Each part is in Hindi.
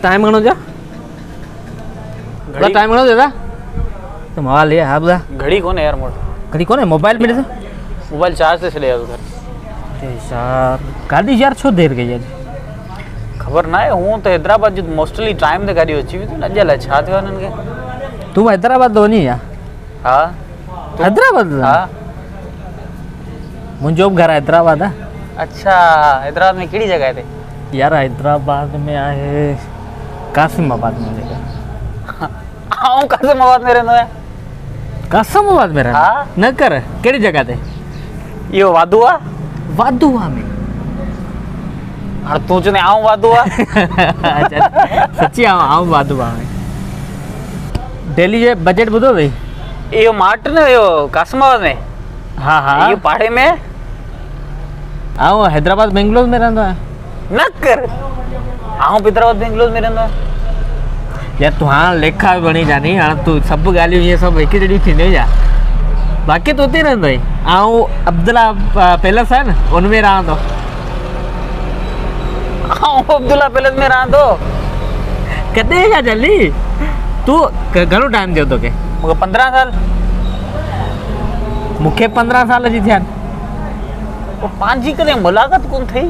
टाइम घणो जा टाइम घणो दादा तो मोबाइल ले हा बुधा घड़ी कोने यार मोड़ घड़ी कोने मोबाइल पे ॾिस मोबाइल चार्ज ते छॾे आयो घर यार गाॾी यार छो देर कई अॼु ख़बर ना आहे हूं तो हैदराबाद जो मोस्टली टाइम ते गाॾी अची वई अॼु अलाए छा थियो हिननि खे तूं हैदराबाद तो वञी या हा हैदराबाद हा मुंहिंजो बि घर हैदराबाद आहे अच्छा हैदराबाद में कहिड़ी जॻह ते यार हैदराबाद में आहे कासिमाबाद में जगह आऊं कासिमाबाद में रहंदो आहियां कासिमाबाद में रहंदो हा न कर कहिड़ी जगह ते इहो वाधू आहे वाधूआ में हाणे तूं चवंदे आऊं वाधू आहे सची आऊं वाधूआ में दिल्ली जो बजट ॿुधो अथई इहो मार्ट न इहो कासिमाबाद में हा हा इहो पाड़े में आऊं हैदराबाद बेंगलोर में रहंदो आहियां न कर आऊं हैदराबाद बेंगलोर में रहंदो आहियां यार तूं हाणे लेखा बणी जानी हाणे तूं सभु ॻाल्हियूं इहे सभु हिकु जहिड़ियूं थींदियूं छा बाक़ी तूं उते रहंदो आहीं आऊं अब्दुल्ला पैलेस आहे न उन में रहंदो आऊं अब्दुल्ला पैलेस में रहंदो कॾहिं छा जल्दी तूं घणो टाइम थियो तोखे मूंखे 15 साल मूंखे 15 साल जी थिया पोइ पंहिंजी कॾहिं मुलाक़ात कोन थी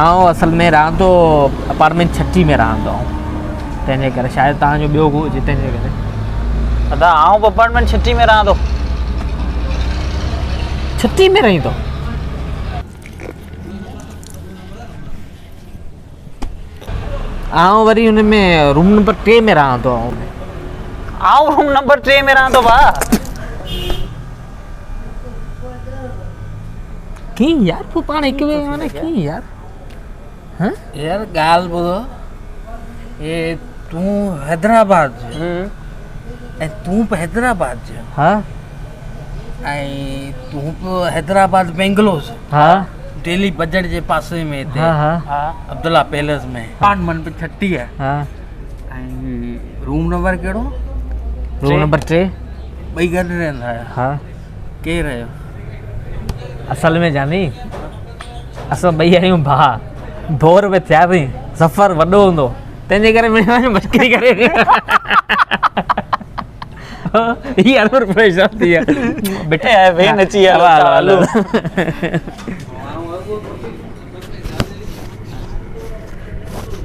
आऊं असल में रहंदो अपार्टमेंट 36 में रहंदो आहियां तंहिंजे करे शायदि तव्हांजो ॿियो को हुजे तंहिंजे करे दादा आऊं अपार्टमेंट 36 में रहंदो 36 में रही थो आऊं वरी हुन में रूम नंबर 3 में रहंदो आऊं रूम नंबर 3 में रहंदो भाउ कीअं यार तूं पाण हिकु ॿिए माने कीअं यार हाँ यार ॻाल्हि ॿुधो ये तूं हैदराबाद जो ऐं तूं बि हैदराबाद जो हाँ ऐं तूं बि हैदराबाद बेंगलोर जो हाँ दिल्ली बजट जे पासे में हिते हाँ हाँ हा अब्दुल्ला पैलेस में अपार्टमेंट 36 आहे हाँ ऐं रूम नंबर कहिड़ो रूम नंबर 3 ॿई गॾु रहंदा आहियो हाँ केरु आहियो असल में जानी असां ॿई आहियूं भाउ बोर में थिया अथई सफ़र वॾो हूंदो तंहिंजे करे मस्करी करे ही 100 रुपया हिसाब थी विया बिठे आए भाई नची आया हलो